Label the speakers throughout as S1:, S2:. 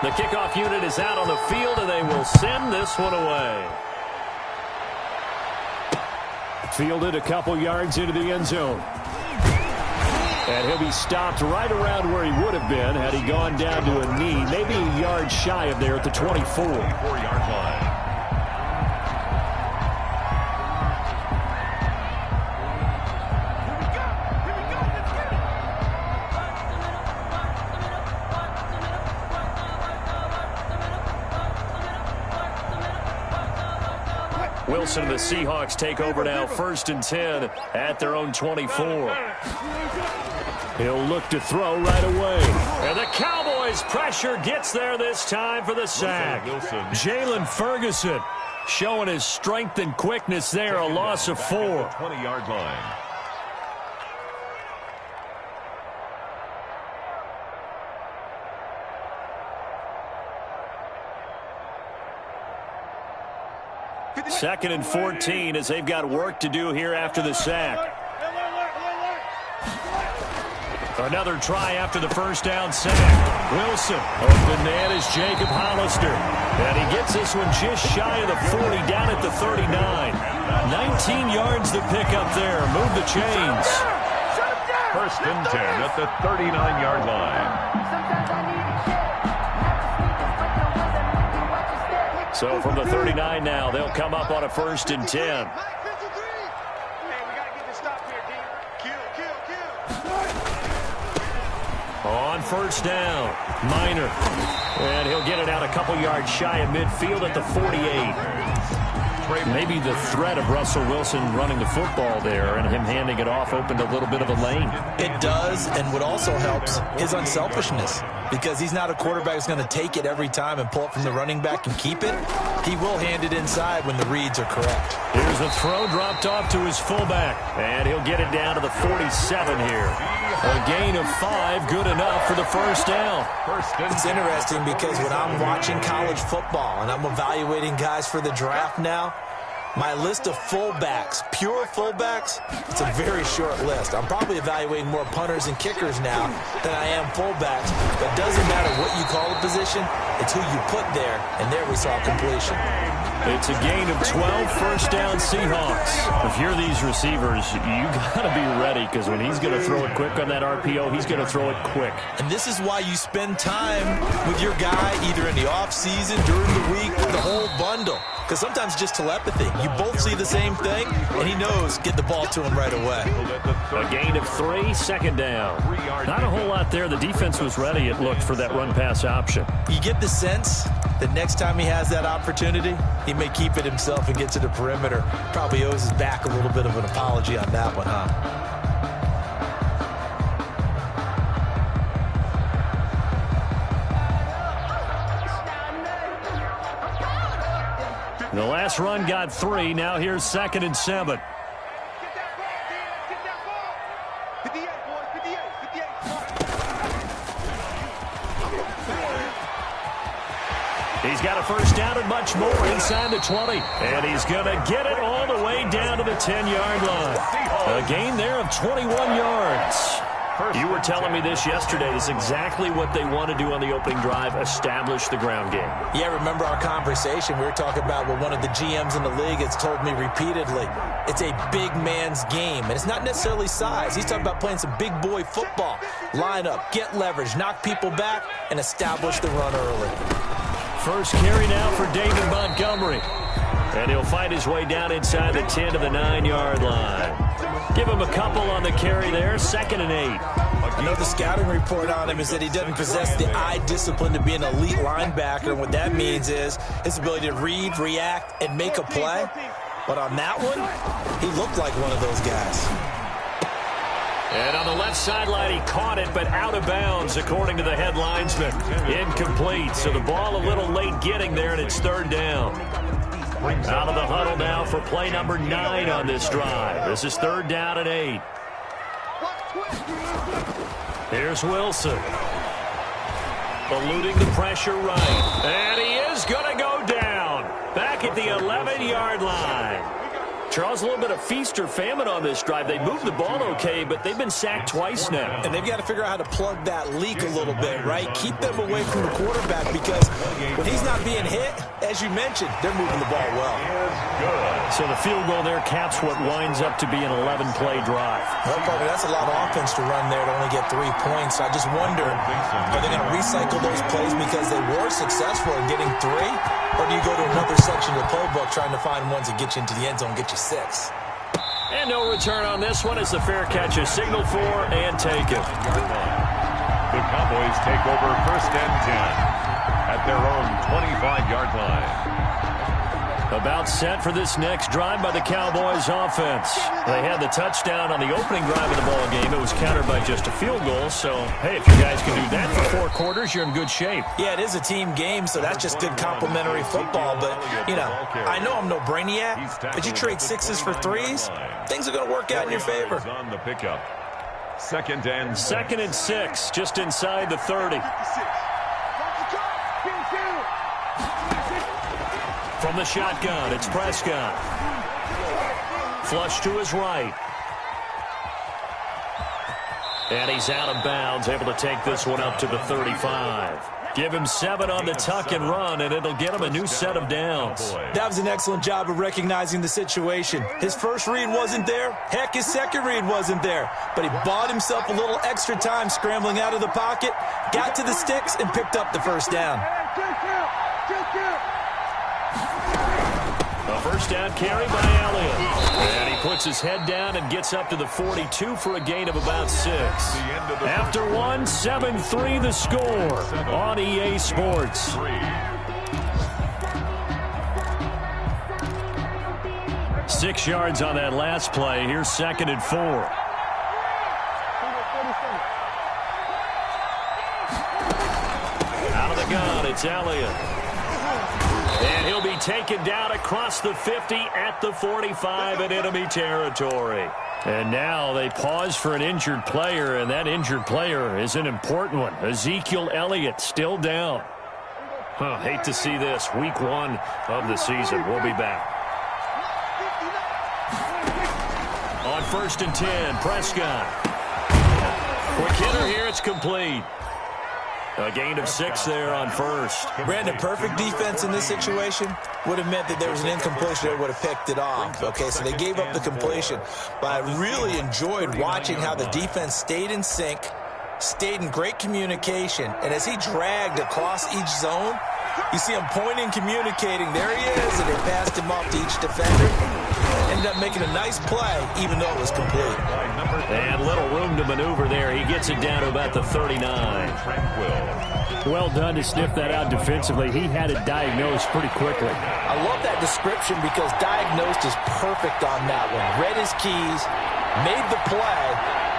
S1: The kickoff unit is out on the field, and they will send this one away. Fielded a couple yards into the end zone. And he'll be stopped right around where he would have been had he gone down to a knee, maybe a yard shy of there at the 24.
S2: 24-yard line.
S1: Wilson and the Seahawks take over now, 1st and 10 at their own 24. He'll look to throw right away. And the Cowboys' pressure gets there this time for the sack. Jalen Ferguson showing his strength and quickness there, a loss of 4.
S2: 20-yard line.
S1: Second and 14 as they've got work to do here after the sack. Another try after the first down sack. Wilson, open man is Jacob Hollister. And he gets this one just shy of the 40, down at the 39. 19 yards to pick up there. Move the chains.
S2: 1st and 10 at the 39-yard line.
S1: So from the 39 now, they'll come up on a 1st and 10. On 1st down, Minor. And he'll get it out a couple yards shy of midfield at the 48. Maybe the threat of Russell Wilson running the football there and him handing it off opened a little bit of a lane.
S3: It does, and what also helps is unselfishness, because he's not a quarterback who's going to take it every time and pull it from the running back and keep it. He will hand it inside when the reads are correct.
S1: Here's a throw dropped off to his fullback, and he'll get it down to the 47 here. A gain of 5, good enough for the 1st down.
S3: It's interesting because when I'm watching college football and I'm evaluating guys for the draft now, my list of fullbacks, pure fullbacks, it's a very short list. I'm probably evaluating more punters and kickers now than I am fullbacks. But it doesn't matter what you call a position, it's who you put there, and there we saw completion.
S1: It's a gain of 12, 1st down Seahawks. If you're these receivers, you got to be ready, because when he's going to throw it quick on that RPO, he's going to throw it quick.
S3: And this is why you spend time with your guy either in the offseason, during the week, the whole bundle. Because sometimes just telepathy. You both see the same thing, and he knows get the ball to him right away.
S1: A gain of 3, 2nd down. Not a whole lot there. The defense was ready, it looked, for that run-pass option.
S3: You get the sense that next time he has that opportunity, he may keep it himself and get to the perimeter. Probably owes his back a little bit of an apology on that one, huh?
S1: The last run got 3. Now here's 2nd and 7. He's got a 1st down and much more inside the 20. And he's going to get it all the way down to the 10-yard line. A gain there of 21 yards. You were telling me this yesterday. This is exactly what they want to do on the opening drive, establish the ground game.
S3: Yeah, remember our conversation? We were talking about what one of the GMs in the league has told me repeatedly. It's a big man's game, and it's not necessarily size. He's talking about playing some big boy football. Line up, get leverage, knock people back, and establish the run early.
S1: First carry now for David Montgomery. And he'll find his way down inside the 10 to the 9-yard line. Give him a couple on the carry there, 2nd and 8.
S3: I know the scouting report on him is that he doesn't possess the eye discipline to be an elite linebacker. And what that means is his ability to read, react, and make a play. But on that one, he looked like one of those guys.
S1: And on the left sideline, he caught it, but out of bounds, according to the head linesman. Incomplete, so the ball a little late getting there, and it's 3rd down. Out of the huddle now for play number 9 on this drive. This is 3rd down and 8. Here's Wilson. Eluding the pressure right. And he is going to go down. Back at the 11-yard line. Charles, a little bit of feast or famine on this drive. They moved the ball okay, but they've been sacked twice now.
S3: And they've got to figure out how to plug that leak a little bit, right? Keep them away from the quarterback because when he's not being hit, as you mentioned, they're moving the ball well.
S1: So the field goal there caps what winds up to be an 11-play drive.
S3: Well, Parker, that's a lot of offense to run there to only get 3 points. I just wonder, are they going to recycle those plays because they were successful in getting 3? Or do you go to another section of the playbook trying to find ones that get you into the end zone and get you 6?
S1: And no return on this one as the fair catch is signaled for and taken.
S2: The Cowboys take over 1st and 10 at their own 25-yard line.
S1: About set for this next drive by the Cowboys offense. They had the touchdown on the opening drive of the ball game. It was countered by just a field goal. So, hey, if you guys can do that for 4 quarters, you're in good shape.
S3: Yeah, it is a team game, so that's just good complimentary football. But, you know, I know I'm no brainiac, but you trade 6s for 3s, things are going to work out in your favor.
S2: On the pickup. 2nd and
S1: 6, just inside the 30. From the shotgun, it's Prescott. Flush to his right. And he's out of bounds, able to take this one up to the 35. Give him 7 on the tuck and run, and it'll get him a new set of downs.
S3: That was an excellent job of recognizing the situation. His first read wasn't there. Heck, his second read wasn't there. But he bought himself a little extra time scrambling out of the pocket, got to the sticks, and picked up the first down.
S1: A first down carry by Elliott. And he puts his head down and gets up to the 42 for a gain of about 6. After 1, 7-3 the score on EA Sports. 6 yards on that last play. Here's 2nd and 4. Out of the gun, it's Elliott. And he'll be taken down across the 50 at the 45 in enemy territory. And now they pause for an injured player, and that injured player is an important one. Ezekiel Elliott still down. Hate to see this. Week 1 of the season. We'll be back. On 1st and 10, Prescott. Quick hitter here. It's complete. A gain of 6 there on 1st.
S3: Brandon, perfect defense in this situation would have meant that there was an incompletion that would have picked it off. Okay, so they gave up the completion. But I really enjoyed watching how the defense stayed in sync, stayed in great communication, and as he dragged across each zone, you see him pointing, communicating. There he is, and they passed him off to each defender. Ended up making a nice play, even though it was complete.
S1: And little room to maneuver there. He gets it down to about the 39. Well done to sniff that out defensively. He had it diagnosed pretty quickly.
S3: I love that description because diagnosed is perfect on that one. Read his keys, made the play,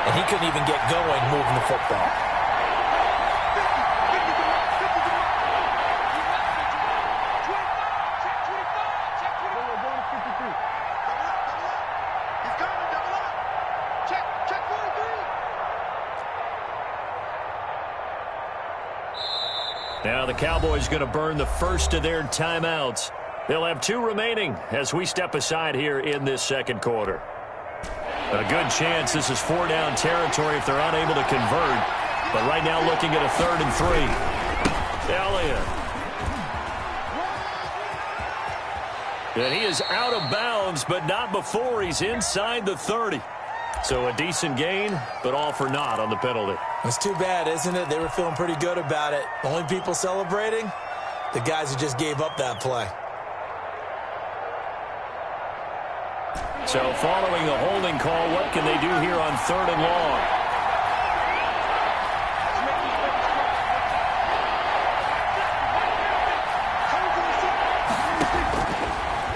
S3: and he couldn't even get going moving the football.
S1: Now the Cowboys going to burn the first of their timeouts. They'll have 2 remaining as we step aside here in this 2nd quarter. A good chance this is 4-down territory if they're unable to convert. But right now looking at a 3rd and 3. Elliott. And he is out of bounds, but not before he's inside the 30. So a decent gain, but all for naught on the penalty.
S3: It's too bad, isn't it? They were feeling pretty good about it. The only people celebrating, the guys who just gave up that play.
S1: So following a holding call, what can they do here on 3rd and long?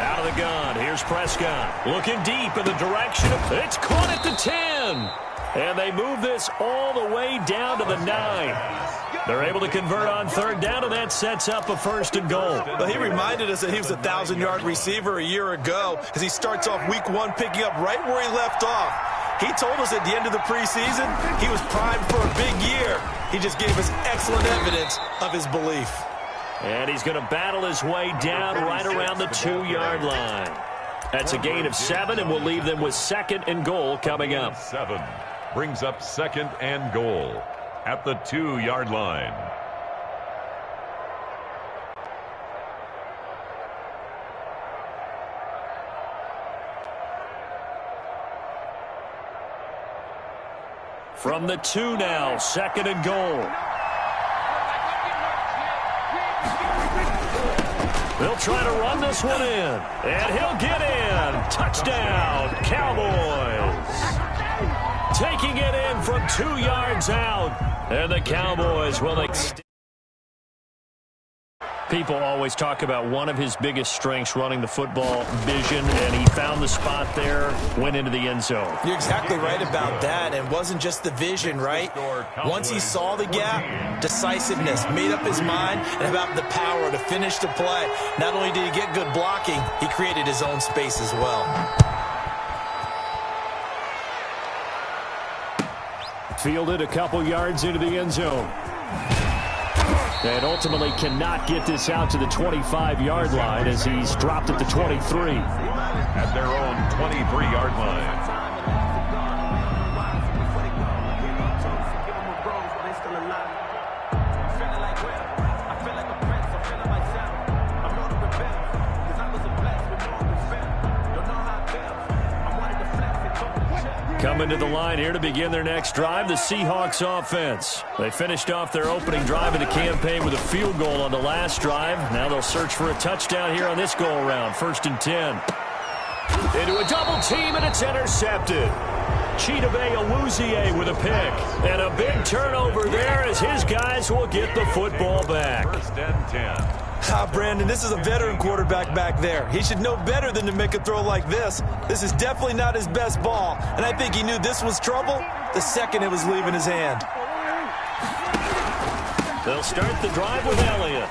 S1: Out of the gun, here's Prescott. Looking deep in the direction of... It's caught at the 10. And they move this all the way down to the 9. They're able to convert on 3rd down, and that sets up a 1st and goal.
S3: Well, he reminded us that he was a 1,000-yard receiver a year ago as he starts off week 1 picking up right where he left off. He told us at the end of the preseason he was primed for a big year. He just gave us excellent evidence of his belief.
S1: And he's going to battle his way down right around the 2-yard line. That's a gain of 7, and we'll leave them with 2nd and goal coming up.
S2: 7 brings up 2nd and goal at the 2-yard line.
S1: From the 2 now, 2nd and goal. They'll try to run this one in, and he'll get in. Touchdown, Cowboys. Taking it in from 2 yards out, and the Cowboys will extend. People always talk about one of his biggest strengths running the football, vision, and he found the spot there, went into the end zone.
S3: You're exactly right about that, and it wasn't just the vision, right? Once he saw the gap, decisiveness, made up his mind, and about the power to finish the play. Not only did he get good blocking, he created his own space as well.
S1: Fielded a couple yards into the end zone. And ultimately cannot get this out to the 25-yard line as he's dropped at the 23.
S2: At their own 23-yard line.
S1: Coming to the line here to begin their next drive, the Seahawks offense. They finished off their opening drive of the campaign with a field goal on the last drive. Now they'll search for a touchdown here on this go-around. 1st and 10. Into a double team, and it's intercepted. Chidobe Awuzie with a pick. And a big turnover there as his guys will get the football back.
S2: 1st and 10.
S3: Brandon, this is a veteran quarterback back there. He should know better than to make a throw like this. This is definitely not his best ball, and I think he knew this was trouble the second it was leaving his hand.
S1: They'll start the drive with Elliott.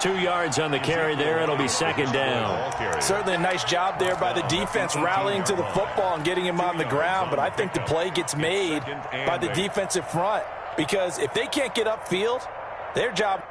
S1: 2 yards on the carry there. It'll be 2nd down.
S3: Certainly a nice job there by the defense rallying to the football and getting him on the ground, but I think the play gets made by the defensive front. Because if they can't get upfield, their job.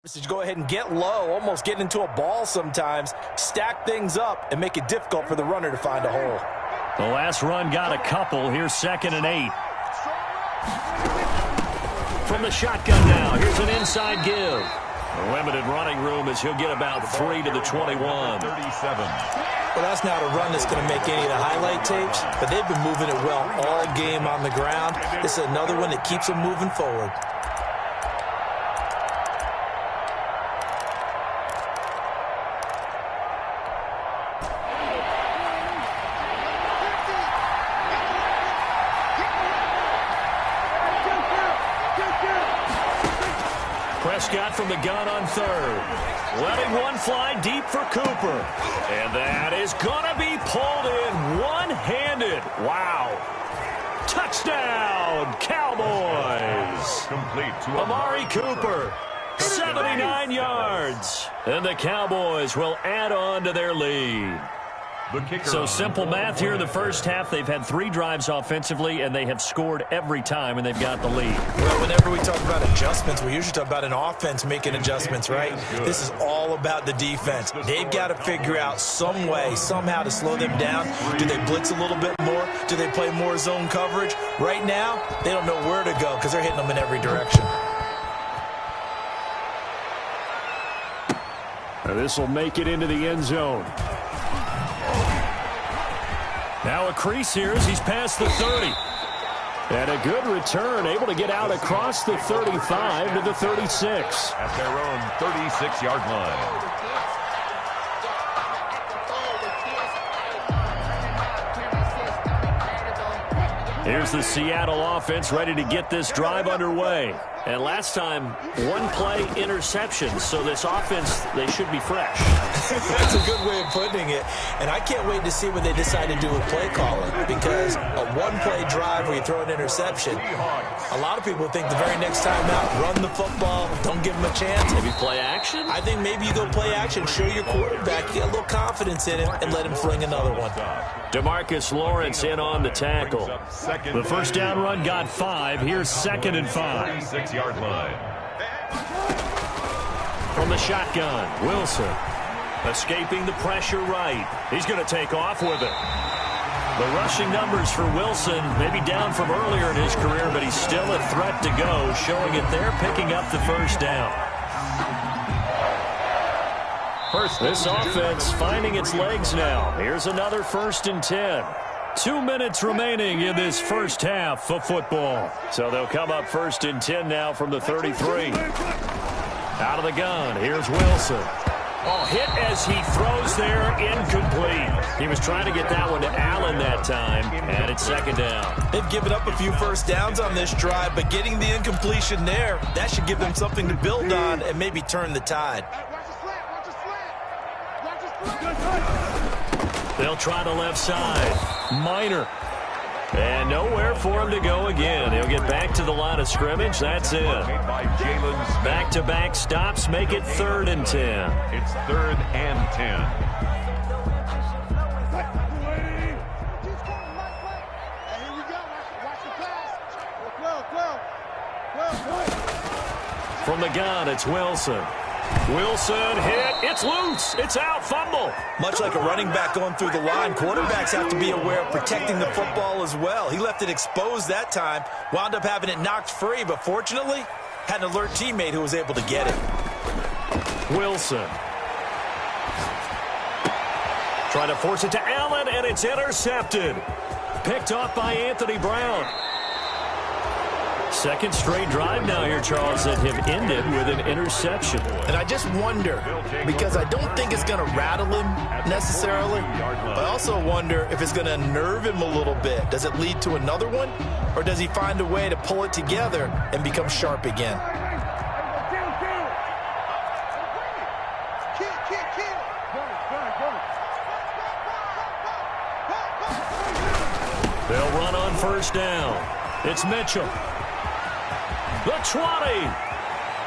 S3: To go ahead and get low, almost get into a ball sometimes, stack things up, and make it difficult for the runner to find a hole.
S1: The last run got a couple. Here's 2nd and 8. From the shotgun now, here's an inside give. A limited running room as he'll get about 3 to the 21.
S2: 37.
S3: Well, that's not a run that's going to make any of the highlight tapes, but they've been moving it well all game on the ground. This is another one that keeps them moving forward.
S1: Prescott from the gun on 3rd. Letting one fly deep for Cooper. And that is going to be pulled in one-handed. Wow. Touchdown, Cowboys.
S2: Complete to
S1: Amari Cooper, 79 yards. And the Cowboys will add on to their lead. So simple math here in the first half. They've had 3 drives offensively, and they have scored every time, and they've got the lead.
S3: Well, whenever we talk about adjustments, we usually talk about an offense making adjustments, right? This is all about the defense. They've got to figure out some way, somehow to slow them down. Do they blitz a little bit more? Do they play more zone coverage? Right now, they don't know where to go because they're hitting them in every direction.
S1: This will make it into the end zone. Now a crease here as he's past the 30. And a good return, able to get out across the 35 to the 36.
S2: At their own 36-yard line.
S1: Here's the Seattle offense ready to get this drive underway. And last time, one play interception. So this offense, they should be fresh.
S3: That's a good way of putting it. And I can't wait to see what they decide to do with play calling, because a one-play drive where you throw an interception, a lot of people think the very next time out, run the football, don't give them a chance.
S1: Maybe play action?
S3: I think maybe you go play action, show your quarterback, you get a little confidence in him, and let him fling another one.
S1: DeMarcus Lawrence in on the tackle. The first down run got 5. Here's 2nd and 5.
S2: 6-yard line.
S1: From the shotgun, Wilson escaping the pressure right. He's going to take off with it. The rushing numbers for Wilson may be down from earlier in his career, but he's still a threat to go, showing it there, picking up the first down. This offense finding its legs now. Here's another 1st and 10. 2 minutes remaining in this first half of football. So they'll come up 1st and 10 now from the 33. Out of the gun, here's Wilson. Oh, hit as he throws there, incomplete. He was trying to get that one to Allen that time, and it's 2nd down.
S3: They've given up a few first downs on this drive, but getting the incompletion there, that should give them something to build on and maybe turn the tide.
S1: They'll try the left side. Minor. And nowhere for him to go again. He'll get back to the line of scrimmage. That's it. Back-to-back stops make it 3rd and 10.
S2: It's 3rd and 10.
S1: From the gun, it's Wilson. Wilson hit. It's loose. It's out. Fumble.
S3: Much like a running back going through the line, quarterbacks have to be aware of protecting the football as well. He left it exposed that time, wound up having it knocked free, but fortunately, had an alert teammate who was able to get it.
S1: Wilson. Trying to force it to Allen, and it's intercepted. Picked off by Anthony Brown. Second straight drive now here, Charles, that have ended with an interception.
S3: And I just wonder, because I don't think it's going to rattle him necessarily, but I also wonder if it's going to unnerve him a little bit. Does it lead to another one, or does he find a way to pull it together and become sharp again?
S1: They'll run on 1st down. It's Mitchell. The 20.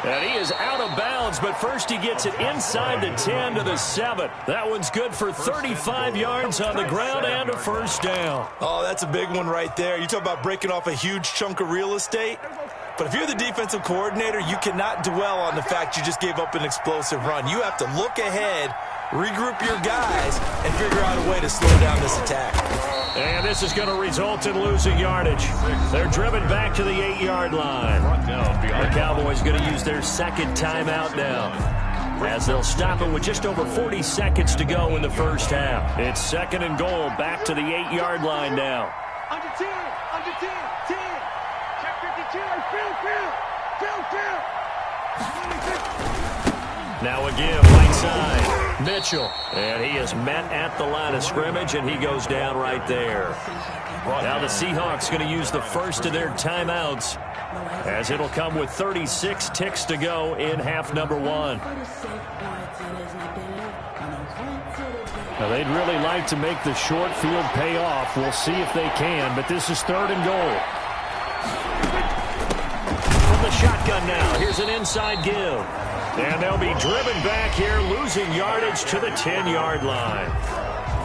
S1: And he is out of bounds, but first he gets it inside the 10 to the 7. That one's good for 35 yards on the ground and a 1st down.
S3: Oh, that's a big one right there. You talk about breaking off a huge chunk of real estate. But if you're the defensive coordinator, you cannot dwell on the fact you just gave up an explosive run. You have to look ahead, regroup your guys, and figure out a way to slow down this attack.
S1: And this is going to result in losing yardage. They're driven back to the 8-yard line. The Cowboys going to use their 2nd timeout now, as they'll stop it with just over 40 seconds to go in the first half. It's 2nd and goal, back to the 8-yard line now.
S4: Under 10, 10. Check 52, field.
S1: Now again, right side, Mitchell. And he is met at the line of scrimmage, and he goes down right there. Now the Seahawks going to use the first of their timeouts, as it'll come with 36 ticks to go in half number 1. Now they'd really like to make the short field pay off. We'll see if they can, but this is 3rd and goal. From the shotgun now, here's an inside give. And they'll be driven back here, losing yardage to the 10-yard line.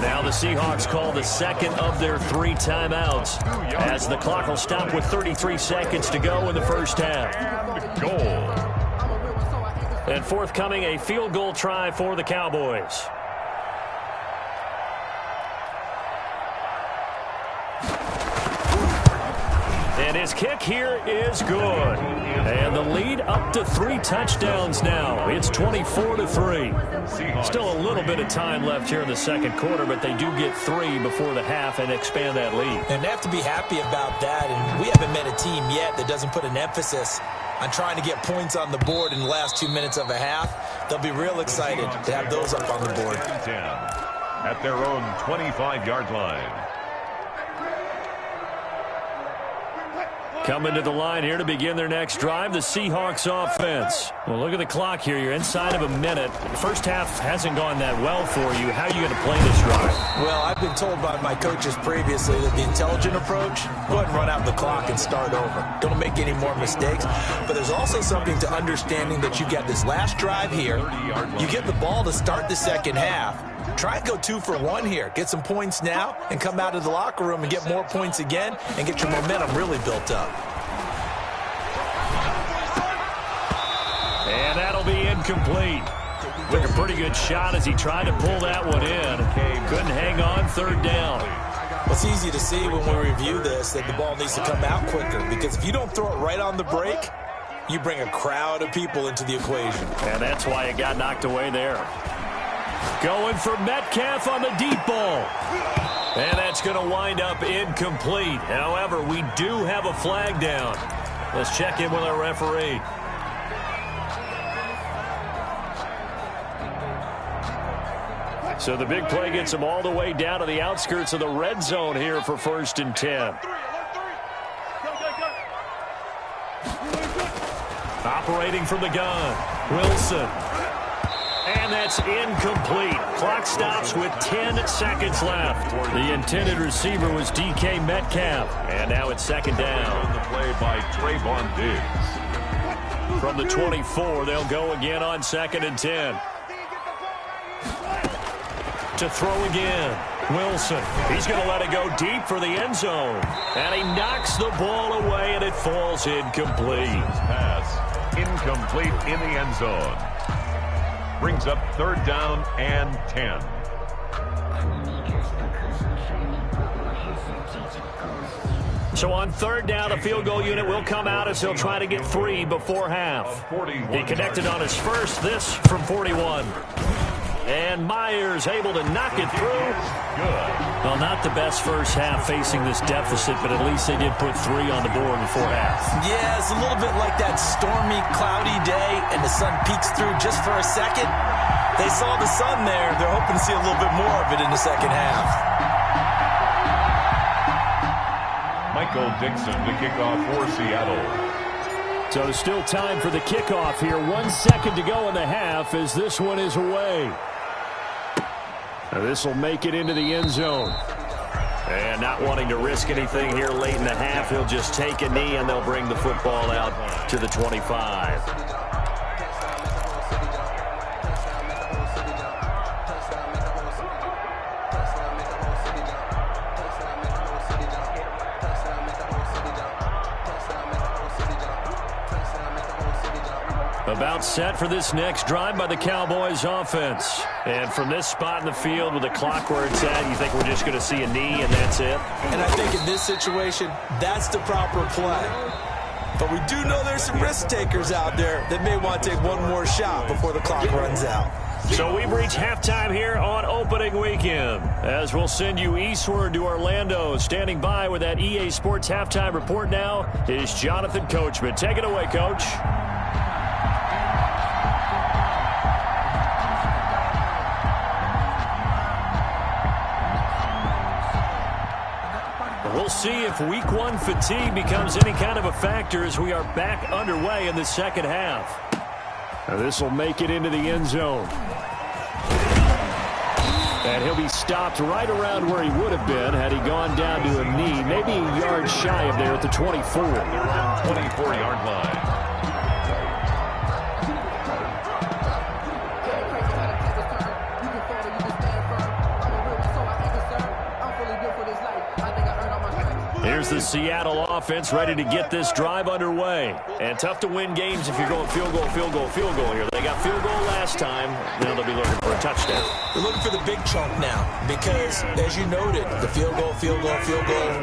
S1: Now the Seahawks call the 2nd of their 3 timeouts, as the clock will stop with 33 seconds to go in the first half.
S2: Goal.
S1: And forthcoming, a field goal try for the Cowboys. And his kick here is good. And the lead up to 3 touchdowns now. It's 24-3. Still a little bit of time left here in the 2nd quarter, but they do get 3 before the half and expand that lead.
S3: And they have to be happy about that. And we haven't met a team yet that doesn't put an emphasis on trying to get points on the board in the last 2 minutes of a half. They'll be real excited to have those up on the board.
S2: At their own 25-yard line.
S1: Coming to the line here to begin their next drive, the Seahawks offense. Well, look at the clock here. You're inside of a minute. The first half hasn't gone that well for you. How are you going to play this drive?
S3: Well, I've been told by my coaches previously that the intelligent approach, go ahead and run out the clock and start over. Don't make any more mistakes. But there's also something to understanding that you got this last drive here. You get the ball to start the second half. Try and go 2 for 1 here. Get some points now and come out of the locker room and get more points again and get your momentum really built up.
S1: And that'll be incomplete. Took a pretty good shot as he tried to pull that one in. Couldn't hang on, third down.
S3: Well, it's easy to see when we review this that the ball needs to come out quicker, because if you don't throw it right on the break, you bring a crowd of people into the equation.
S1: And that's why it got knocked away there. Going for Metcalf on the deep ball. And that's going to wind up incomplete. However, we do have a flag down. Let's check in with our referee. So the big play gets him all the way down to the outskirts of the red zone here for 1st and 10. Operating from the gun, Wilson. And that's incomplete. Clock stops with 10 seconds left. The intended receiver was DK Metcalf. And now it's 2nd down.
S2: On the play by Trayvon Diggs.
S1: From the 24, they'll go again on 2nd and 10. To throw again, Wilson. He's going to let it go deep for the end zone. And he knocks the ball away, and it falls incomplete.
S2: Pass incomplete in the end zone. Brings up 3rd down and 10.
S1: So on 3rd down, the field goal unit will come out as he'll try to get 3 before half. He connected on his first, this from 41. And Myers able to knock it through.
S2: Good.
S1: Well, not the best first half facing this deficit, but at least they did put 3 on the board before half.
S3: Yeah, it's a little bit like that stormy, cloudy day, and the sun peeks through just for a second. They saw the sun there. They're hoping to see a little bit more of it in the second half.
S2: Michael Dixon to kick off for Seattle.
S1: So still time for the kickoff here. 1 second to go in the half as this one is away. This will make it into the end zone. And not wanting to risk anything here late in the half, he'll just take a knee and they'll bring the football out to the 25. About set for this next drive by the Cowboys offense. And from this spot in the field with the clock where it's at, you think we're just going to see a knee and that's it?
S3: And I think in this situation, that's the proper play. But we do know there's some risk takers out there that may want to take one more shot before the clock runs out.
S1: So we've reached halftime here on opening weekend, as we'll send you eastward to Orlando. Standing by with that EA Sports halftime report now is Jonathan Coachman. Take it away, Coach. We'll see if week 1 fatigue becomes any kind of a factor as we are back underway in the second half. Now this will make it into the end zone. And he'll be stopped right around where he would have been had he gone down to a knee, maybe a yard shy of there at the 24.
S2: 24-yard line.
S1: Here's the Seattle offense ready to get this drive underway. And tough to win games if you're going field goal, field goal, field goal here. They got field goal last time. Now they'll be looking for a touchdown.
S3: They're looking for the big chunk now because, as you noted, the field goal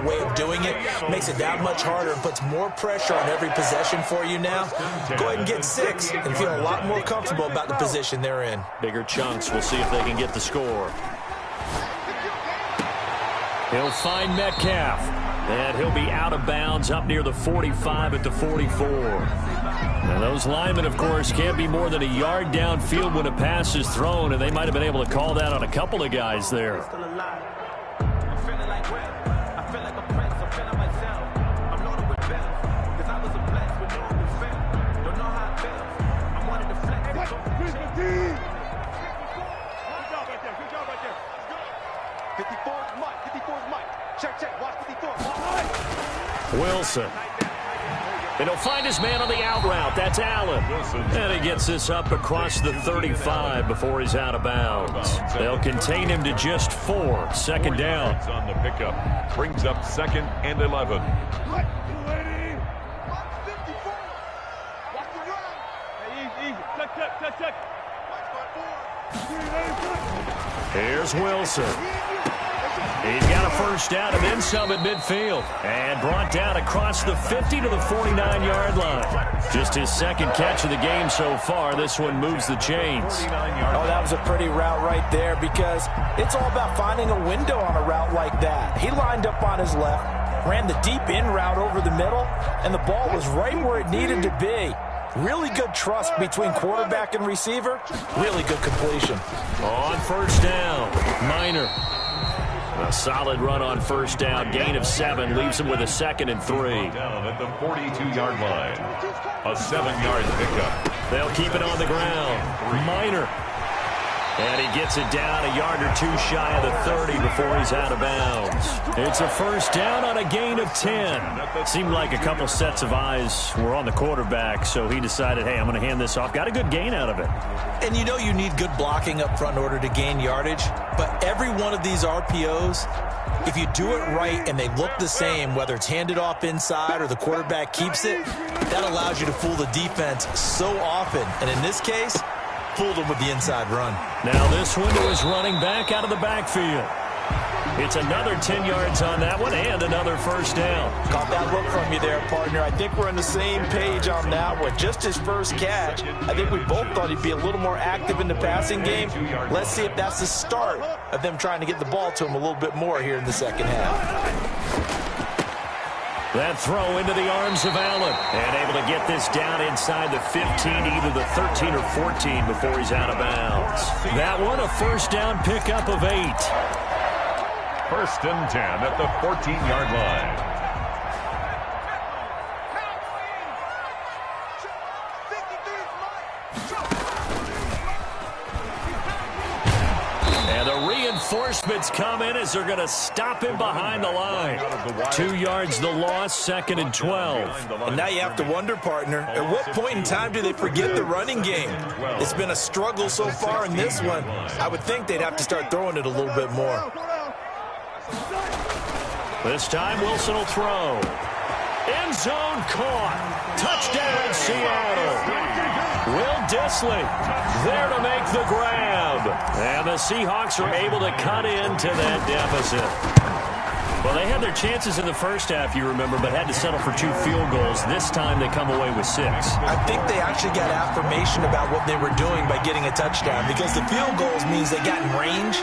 S3: way of doing it makes it that much harder and puts more pressure on every possession for you now. Go ahead and get 6 and feel a lot more comfortable about the position they're in.
S1: Bigger chunks. We'll see if they can get the score. He'll find Metcalf. And he'll be out of bounds up near the 45 at the 44. Now those linemen, of course, can't be more than a yard downfield when a pass is thrown, and they might have been able to call that on a couple of guys there. Wilson. And he'll find his man on the out route. That's Allen. And he gets this up across the 35 before he's out of bounds. They'll contain him to just 4. Second down.
S2: On the pickup. Brings up 2nd and 11.
S1: Here's Wilson. He's got a first down and then some at midfield. And brought down across the 50 to the 49-yard line. Just his second catch of the game so far. This one moves the chains.
S3: Oh, that was a pretty route right there because it's all about finding a window on a route like that. He lined up on his left, ran the deep in route over the middle, and the ball was right where it needed to be. Really good trust between quarterback and receiver. Really good completion.
S1: On first down, Minor. A solid run on first down. Gain of 7 leaves him with a 2nd and 3.
S2: Down at the 42-yard line. A 7-yard pickup.
S1: They'll keep it on the ground. Minor. And he gets it down a yard or 2 shy of the 30 before he's out of bounds. It's a first down on a gain of 10. Seemed like a couple sets of eyes were on the quarterback, so he decided, hey, I'm going to hand this off. Got a good gain out of it.
S3: And you know you need good blocking up front in order to gain yardage, but every one of these RPOs, if you do it right and they look the same, whether it's handed off inside or the quarterback keeps it, that allows you to fool the defense so often. And in this case, fooled him with the inside run.
S1: Now this one to his running back out of the backfield. It's another 10 yards on that one and another first down.
S3: Caught that look from you there, partner. I think we're on the same page on that one. Just his first catch. I think we both thought he'd be a little more active in the passing game. Let's see if that's the start of them trying to get the ball to him a little bit more here in the second half.
S1: That throw into the arms of Allen. And able to get this down inside the 15, either the 13 or 14 before he's out of bounds. That one, a first down pickup of 8.
S2: 1st and 10 at the 14-yard line.
S1: And the reinforcements come in as they're going to stop him behind the line. 2 yards the loss, 2nd and 12.
S3: And now you have to wonder, partner, at what point in time do they forget the running game? It's been a struggle so far in this one. I would think they'd have to start throwing it a little bit more.
S1: This time Wilson will throw. End zone caught. Touchdown Seattle. Will Dissly there to make the grab. And the Seahawks are able to cut into that deficit. Well, they had their chances in the first half, you remember, but had to settle for 2 field goals. This time they come away with 6.
S3: I think they actually got affirmation about what they were doing by getting a touchdown because the field goals means they got in range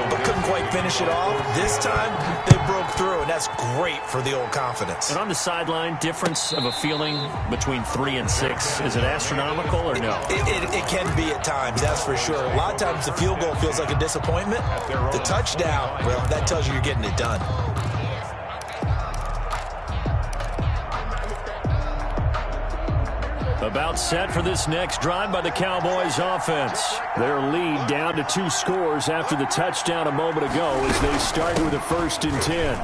S3: but couldn't quite finish it off. This time they broke through, and that's great for the old confidence.
S1: And on the sideline, difference of a feeling between 3 and 6, is it astronomical or no?
S3: It can be at times, that's for sure. A lot of times the field goal feels like a disappointment. The touchdown, well, that tells you you're getting it done.
S1: About set for this next drive by the Cowboys offense. Their lead down to 2 scores after the touchdown a moment ago as they start with a 1st and 10.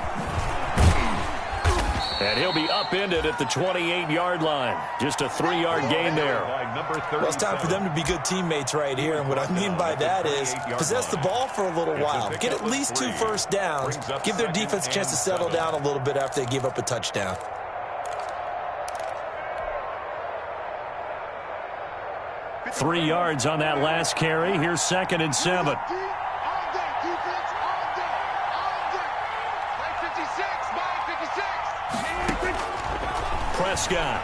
S1: And he'll be upended at the 28-yard line. Just a 3-yard gain there.
S3: Well, it's time for them to be good teammates right here. And what I mean by that is possess the ball for a little while. Get at least 2 first downs. Give their defense a chance to settle down a little bit after they give up a touchdown.
S1: Three yards on that last carry. Here's 2nd and 7. Prescott.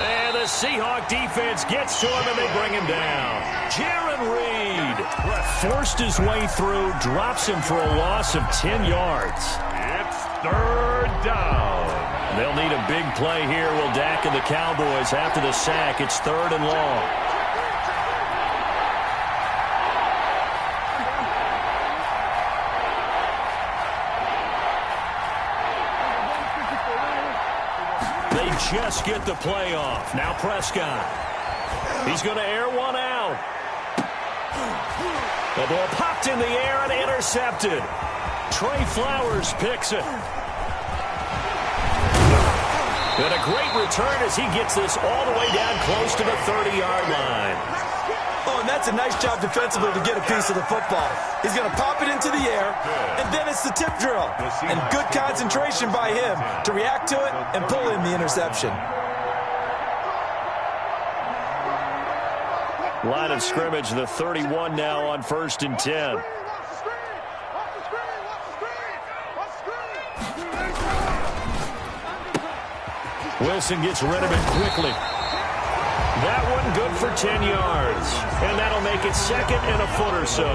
S1: And the Seahawk defense gets to him, and they bring him down. Jaron Reed forced his way through, drops him for a loss of 10 yards.
S2: It's 3rd down.
S1: They'll need a big play here, will Dak and the Cowboys. After the sack, it's 3rd and long. They just get the play off. Now Prescott. He's going to air one out. The ball popped in the air and intercepted. Trey Flowers picks it. And a great return as he gets this all the way down close to the 30-yard line.
S3: Oh, and that's a nice job defensively to get a piece of the football. He's going to pop it into the air, and then it's the tip drill. And good concentration by him to react to it and pull in the interception.
S1: Line of scrimmage, the 31 now on 1st and 10. Wilson gets rid of it quickly. That one good for 10 yards. And that'll make it 2nd and a foot or so.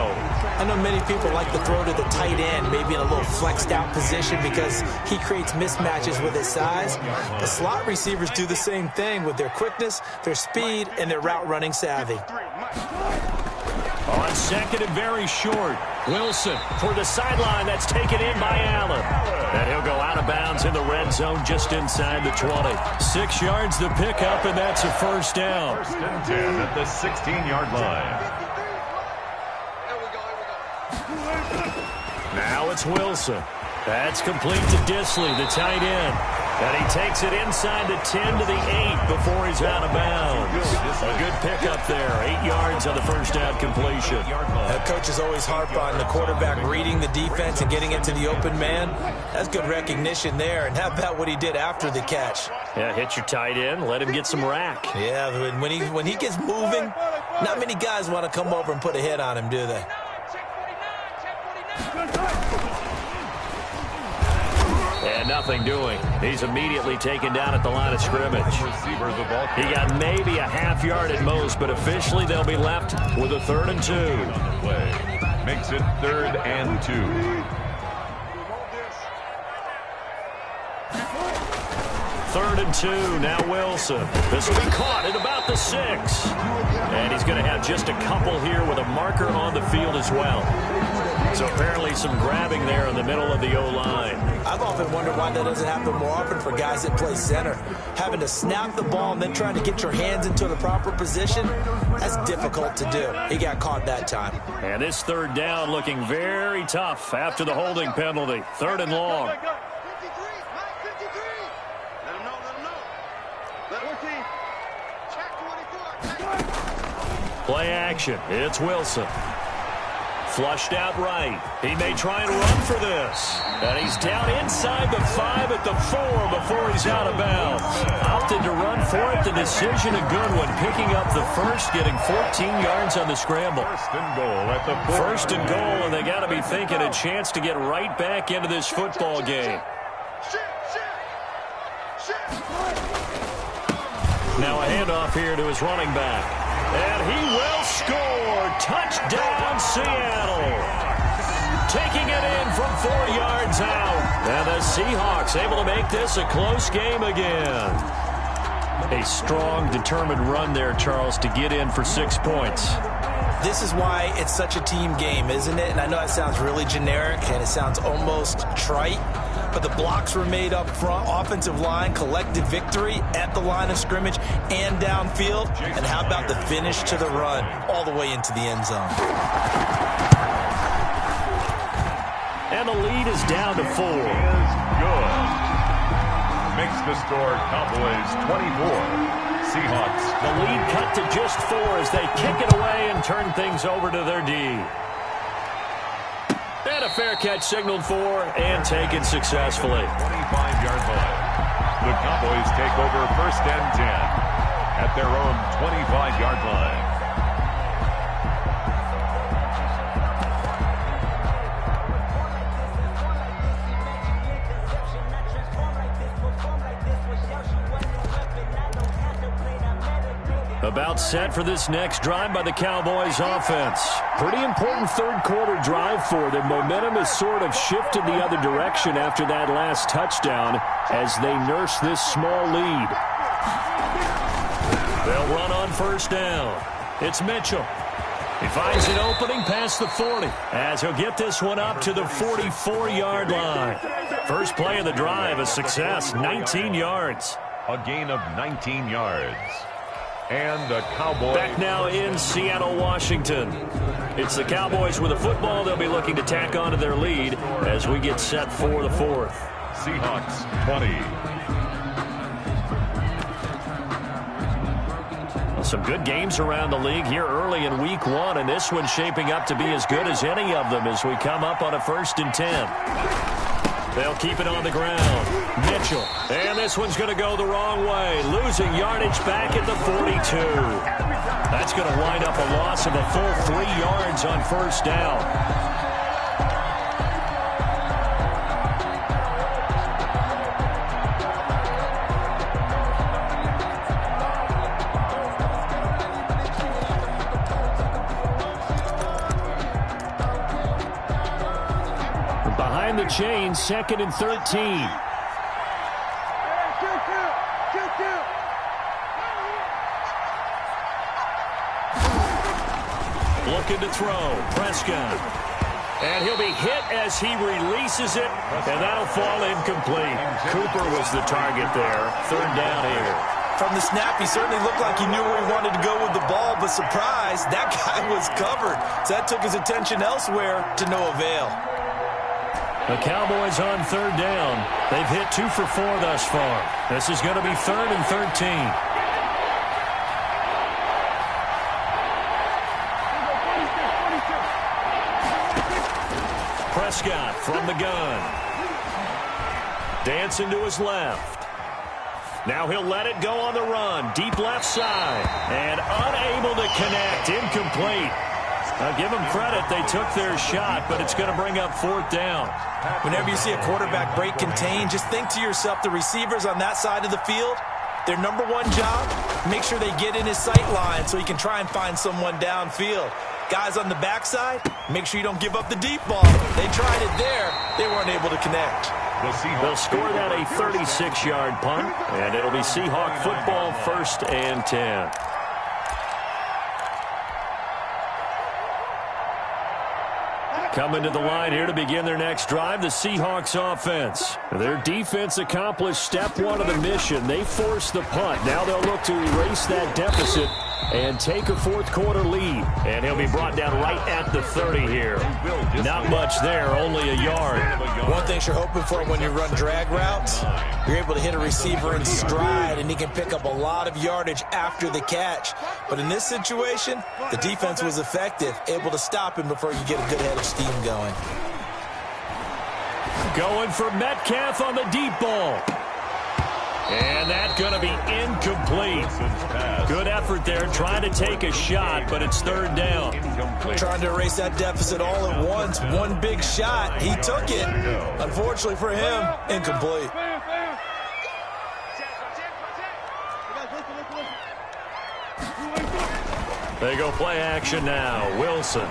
S3: I know many people like to throw to the tight end, maybe in a little flexed out position because he creates mismatches with his size. The slot receivers do the same thing with their quickness, their speed, and their route running savvy.
S1: On 2nd and very short. Wilson for the sideline. That's taken in by Allen. And he'll go out of bounds in the red zone just inside the 20. 6 yards to pick up, and that's a first down.
S2: 1st and 10 at the 16-yard line.
S1: Now it's Wilson. That's complete to Disley, the tight end. And he takes it inside the 10 to the 8 before he's out of bounds. A good pickup there. 8 yards on the first down completion.
S3: Coaches always harp on the quarterback reading the defense and getting it to the open man. That's good recognition there. And how about what he did after the catch?
S1: Yeah, hit your tight end. Let him get some rack.
S3: Yeah, when he gets moving, not many guys want to come over and put a hit on him, do they?
S1: And nothing doing. He's immediately taken down at the line of scrimmage. He got maybe a half yard at most, but officially they'll be left with a 3rd and 2.
S2: Makes it 3rd and 2.
S1: 3rd and 2, now Wilson. This will be caught at about the 6. And he's going to have just a couple here with a marker on the field as well. So apparently some grabbing there in the middle of the O-line.
S3: I've often wondered why that doesn't happen more often for guys that play center. Having to snap the ball and then trying to get your hands into the proper position, that's difficult to do. He got caught that time.
S1: And this 3rd down looking very tough after the holding penalty. 3rd and long. Play action. It's Wilson. Flushed out right. He may try and run for this. And he's down inside the 5 at the 4 before he's out of bounds. Opted to run for it. The decision a good one. Picking up the first, getting 14 yards on the scramble.
S2: 1st and goal at the 4.
S1: 1st and goal, and they got to be thinking a chance to get right back into this football game. Now a handoff here to his running back. And he will score. Touchdown, Seattle. Taking it in from 4 yards out. And the Seahawks able to make this a close game again. A strong, determined run there, Charles, to get in for 6 points.
S3: This is why it's such a team game, isn't it? And I know that sounds really generic and it sounds almost trite, but the blocks were made up front. Offensive line collected victory at the line of scrimmage and downfield. And how about the finish to the run all the way into the end zone?
S1: And the lead is down to 4.
S2: Good. Makes the score Cowboys 24. Seahawks.
S1: The lead cut to just 4 as they kick it away and turn things over to their D. And a fair catch signaled for and taken successfully.
S2: 25-yard line. The Cowboys take over 1st and 10 at their own 25-yard line.
S1: About set for this next drive by the Cowboys offense. Pretty important 3rd quarter drive for them. Momentum has sort of shifted the other direction after that last touchdown as they nurse this small lead. They'll run on 1st down. It's Mitchell. He finds an opening past the 40 as he'll get this one up to the 44-yard line. First play of the drive, a success, 19 yards.
S2: A gain of 19 yards. And the Cowboys.
S1: Back now in Seattle, Washington. It's the Cowboys with the football. They'll be looking to tack on to their lead as we get set for the 4th.
S2: Seahawks 20.
S1: Some good games around the league here early in week 1, and this one's shaping up to be as good as any of them as we come up on a 1st and 10. They'll keep it on the ground. Mitchell. And this one's going to go the wrong way. Losing yardage back at the 42. That's going to wind up a loss of a full 3 yards on 1st down. Behind the chain, 2nd and 13. Looking to throw. Prescott. And he'll be hit as he releases it, and that'll fall incomplete. Cooper was the target there. 3rd down here.
S3: From the snap, he certainly looked like he knew where he wanted to go with the ball, but surprise, that guy was covered. So that took his attention elsewhere to no avail.
S1: The Cowboys on 3rd down. They've hit 2 for 4 thus far. This is going to be 3rd and 13. Prescott from the gun. Dancing to his left. Now he'll let it go on the run. Deep left side. And unable to connect. Incomplete. I'll give them credit. They took their shot, but it's going to bring up 4th down.
S3: Whenever you see a quarterback break contain, just think to yourself, the receivers on that side of the field, their number 1 job, make sure they get in his sight line so he can try and find someone downfield. Guys on the backside, make sure you don't give up the deep ball. They tried it there. They weren't able to connect.
S1: They'll score that a 36-yard punt, and it'll be Seahawk football 1st and 10. Coming to the line here to begin their next drive, the Seahawks offense. Their defense accomplished step 1 of the mission. They forced the punt. Now they'll look to erase that deficit and take a 4th quarter lead. And he'll be brought down right at the 30 here. Not much there, only a yard.
S3: One thing you're hoping for when you run drag routes, you're able to hit a receiver in stride, and he can pick up a lot of yardage after the catch. But in this situation, the defense was effective, able to stop him before you get a good head of steam going.
S1: Going for Metcalf on the deep ball. And that's going to be incomplete. Good effort there, trying to take a shot, but it's 3rd down.
S3: Trying to erase that deficit all at once. One big shot. He took it. Unfortunately for him, incomplete.
S1: They go play action now. Wilson.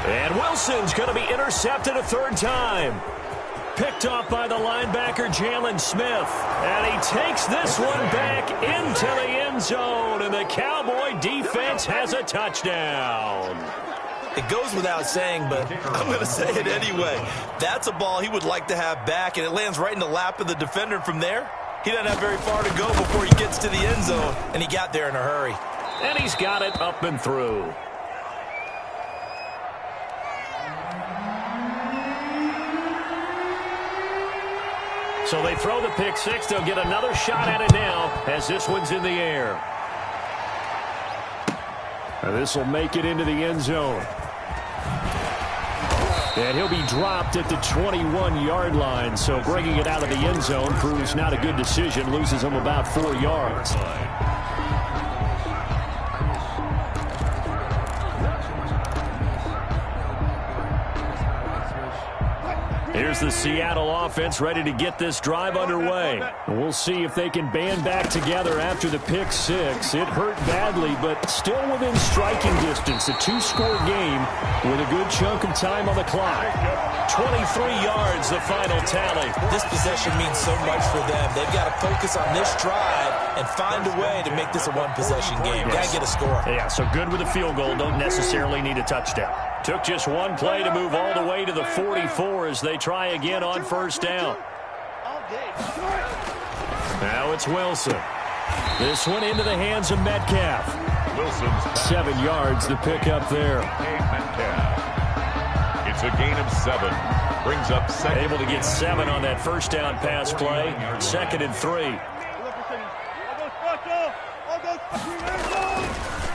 S1: And Wilson's going to be intercepted a 3rd time. Picked off by the linebacker, Jalen Smith. And he takes this one back into the end zone. And the Cowboy defense has a touchdown.
S3: It goes without saying, but I'm going to say it anyway. That's a ball he would like to have back, and it lands right in the lap of the defender. From there, he doesn't have very far to go before he gets to the end zone, and he got there in a hurry.
S1: And he's got it up and through. So they throw the pick 6. They'll get another shot at it now as this one's in the air. And this will make it into the end zone. And he'll be dropped at the 21-yard line. So bringing it out of the end zone proves not a good decision. Loses him about 4 yards. Here's the Seattle offense ready to get this drive underway. We'll see if they can band back together after the pick 6. It hurt badly, but still within striking distance. A 2-score game with a good chunk of time on the clock. 23 yards, the final tally.
S3: This possession means so much for them. They've got to focus on this drive and find a way to make this a one-possession game. Got to get a score.
S1: Yeah, so good with a field goal. Don't necessarily need a touchdown. Took just one play to move all the way to the 44 as they try again on 1st down. Now it's Wilson. This one into the hands of Metcalf.
S2: Wilson's
S1: 7 yards to pick up there.
S2: It's a gain of 7. Brings up 2nd.
S1: Able to get 7 on that 1st down pass play. 2nd and 3.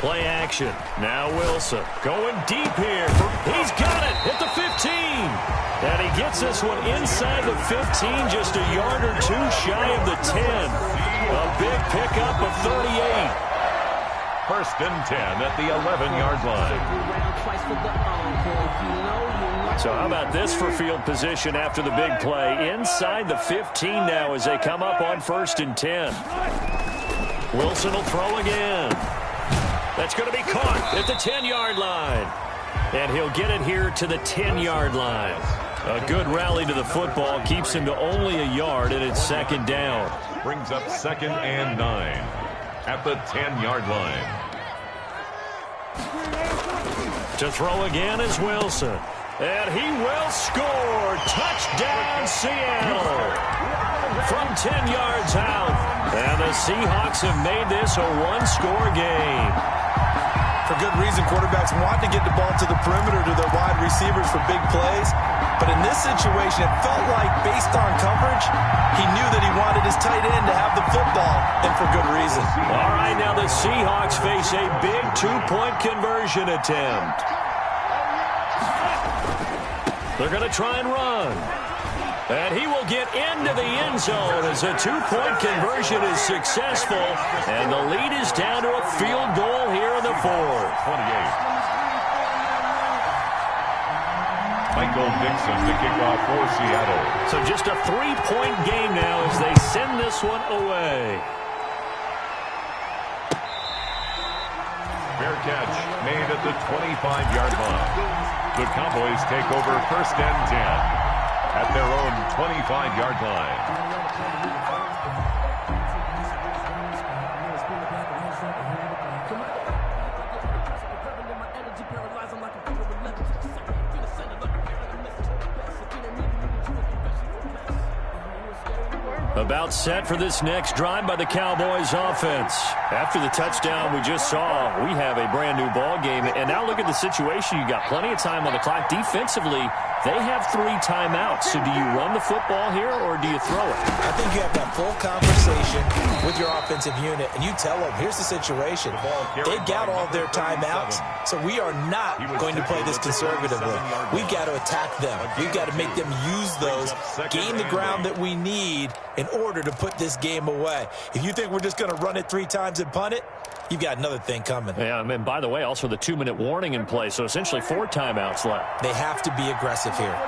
S1: Play action. Now Wilson going deep here. He's got it at the 15. And he gets this one inside the 15, just a yard or two shy of the 10. A big pickup of 38.
S2: First and 10 at the 11-yard line.
S1: So how about this for field position after the big play? Inside the 15 now as they come up on first and 10. Wilson will throw again. That's going to be caught at the 10-yard line. And he'll get it here to the 10-yard line. A good rally to the football keeps him to only a yard, and it's second down.
S2: Brings up second and 9 at the 10-yard line.
S1: To throw again is Wilson. And he will score. Touchdown, Seattle. From 10 yards out. And the Seahawks have made this a one-score game.
S3: For good reason, quarterbacks want to get the ball to the perimeter to their wide receivers for big plays. But in this situation, it felt like, based on coverage, he knew that he wanted his tight end to have the football, and for good reason.
S1: All right, now the Seahawks face a big two-point conversion attempt. They're going to try and run. And he will get into the end zone as a two-point conversion is successful. And the lead is down to a field goal here in the fourth.
S2: 28. Michael Dixon to kick off for Seattle.
S1: So just a three-point game now as they send this one away.
S2: Fair catch made at the 25-yard line. The Cowboys take over first and 10 at their own 25-yard line.
S1: About set for this next drive by the Cowboys offense. After the touchdown we just saw, we have a brand new ball game. And now look at the situation. You got plenty of time on the clock. Defensively, they have 3 timeouts. So do you run the football here or do you throw it?
S3: I think you have that full conversation with your offensive unit, and you tell them, here's the situation. They've got all their timeouts, so we are not going to play this conservatively. We've got to attack them. We've got to make them use those, gain the ground that we need in order to put this game away. If you think we're just going to run it 3 times and punt it, you've got another thing coming.
S1: Yeah, and by the way, also the 2-minute warning in place, so essentially 4 timeouts left.
S3: They have to be aggressive here.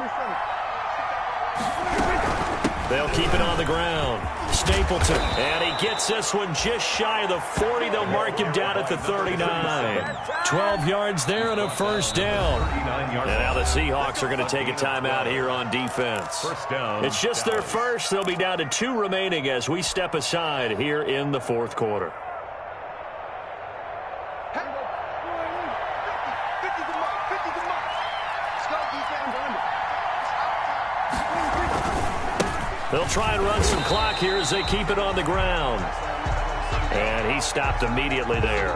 S1: They'll keep it on the ground. Stapleton, and he gets this one just shy of the 40. They'll mark him down at the 39. 12 yards there and a first down. And now the Seahawks are going to take a timeout here on defense.
S2: First down.
S1: It's just their first. They'll be down to 2 remaining as we step aside here in the fourth quarter. They'll try and run some clock here as they keep it on the ground. And he stopped immediately there.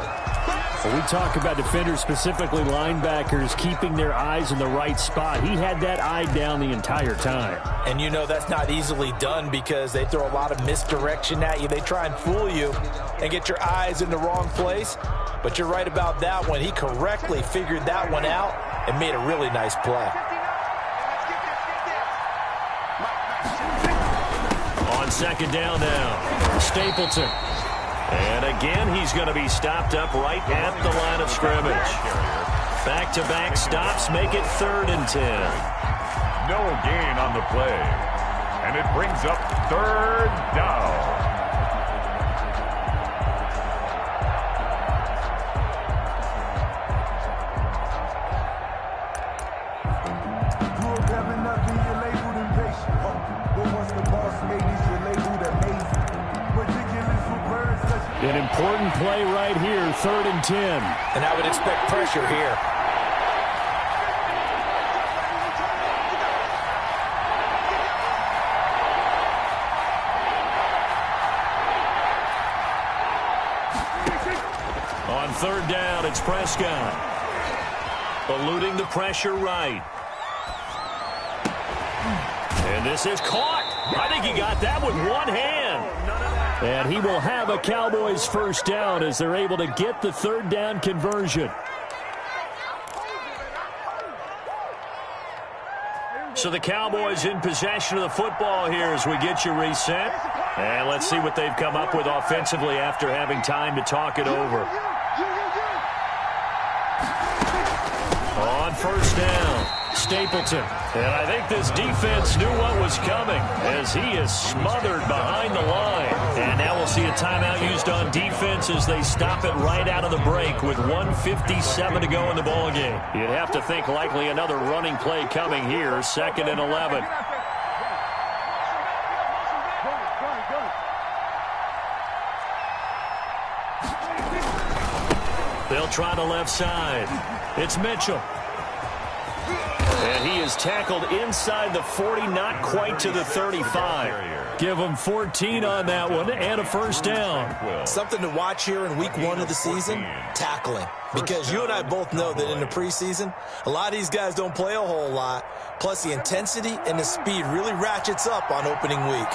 S5: When we talk about defenders, specifically linebackers, keeping their eyes in the right spot, he had that eye down the entire time.
S3: And you know that's not easily done because they throw a lot of misdirection at you. They try and fool you and get your eyes in the wrong place. But you're right about that one. He correctly figured that one out and made a really nice play.
S1: On second down now, Stapleton. And again, he's going to be stopped up right at the line of scrimmage. Back-to-back stops make it 3rd and 10.
S2: No gain on the play. And it brings up 3rd down.
S5: An important play right here, 3rd and 10.
S3: And I would expect pressure here.
S1: On 3rd down, it's Prescott. Eluding the pressure right. And this is caught. I think he got that with one hand.
S5: And he will have a Cowboys first down as they're able to get the third down conversion.
S1: So the Cowboys in possession of the football here as we get you reset. And let's see what they've come up with offensively after having time to talk it over. On first down, Stapleton. And I think this defense knew what was coming as he is smothered behind the line. And now we'll see a timeout used on defense as they stop it right out of the break with 1:57 to go in the ballgame. You'd have to think likely another running play coming here, 2nd and 11. They'll try the left side. It's Mitchell. And he is tackled inside the 40, not quite to the 35.
S5: Give him 14 on that one and a first down.
S3: Something to watch here in week 1 of the season, tackling. Because you and I both know that in the preseason, a lot of these guys don't play a whole lot. Plus, the intensity and the speed really ratchets up on opening week.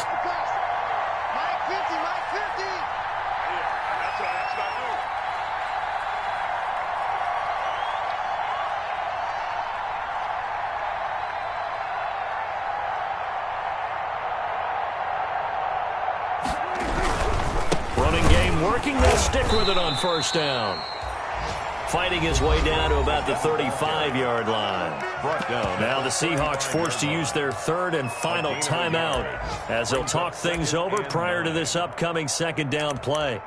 S1: They'll stick with it on first down. Fighting his way down to about the 35-yard line. Now the Seahawks forced to use their third and final timeout as they'll talk things over prior to this upcoming second down play.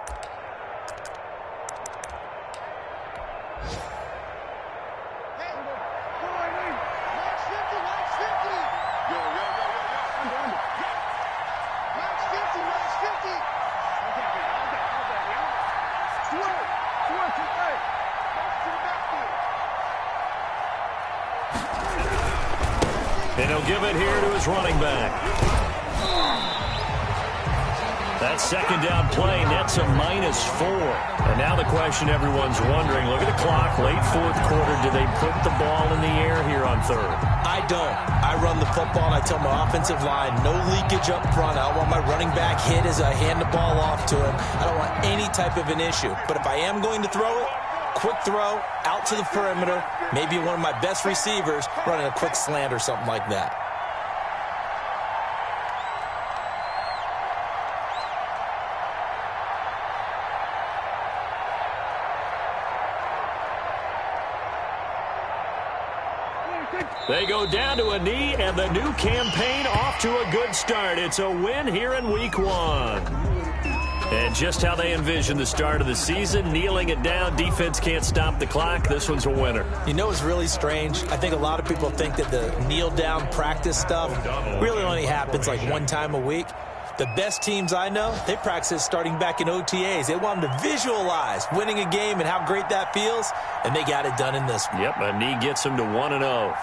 S1: And he'll give it here to his running back. That second down play nets a -4. And now the question everyone's wondering, look at the clock, late 4th quarter, do they put the ball in the air here on 3rd?
S3: I don't. I run the football and I tell my offensive line, no leakage up front. I don't want my running back hit as I hand the ball off to him. I don't want any type of an issue. But if I am going to throw it, quick throw, out to the perimeter, maybe one of my best receivers running a quick slant or something like that.
S1: They go down to a knee, and the new campaign off to a good start. It's a win here in week 1. And just how they envision the start of the season, kneeling it down, defense can't stop the clock. This one's a winner.
S3: You know what's really strange? I think a lot of people think that the kneel-down practice stuff really only happens like one time a week. The best teams I know, they practice it starting back in OTAs. They want them to visualize winning a game and how great that feels, and they got it done in this one.
S1: Yep, a knee gets them to 1-0.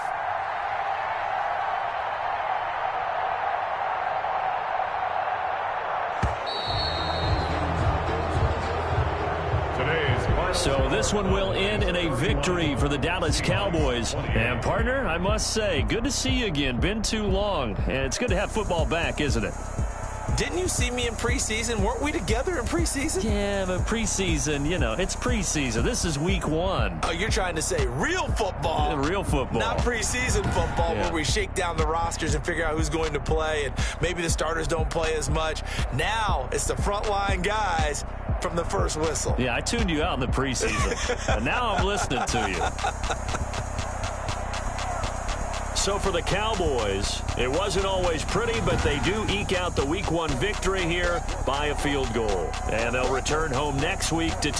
S1: So this one will end in a victory for the Dallas Cowboys. And, partner, I must say, good to see you again. Been too long. And it's good to have football back, isn't it?
S3: Didn't you see me in preseason? Weren't we together in preseason?
S1: Yeah, but preseason, you know, it's preseason. This is week 1.
S3: Oh, you're trying to say real football.
S1: Real football.
S3: Not preseason football where we shake down the rosters and figure out who's going to play, and maybe the starters don't play as much. Now it's the frontline guys from the first whistle.
S1: Yeah, I tuned you out in the preseason. And now I'm listening to you. So for the Cowboys, it wasn't always pretty, but they do eke out the week 1 victory here by a field goal. And they'll return home next week to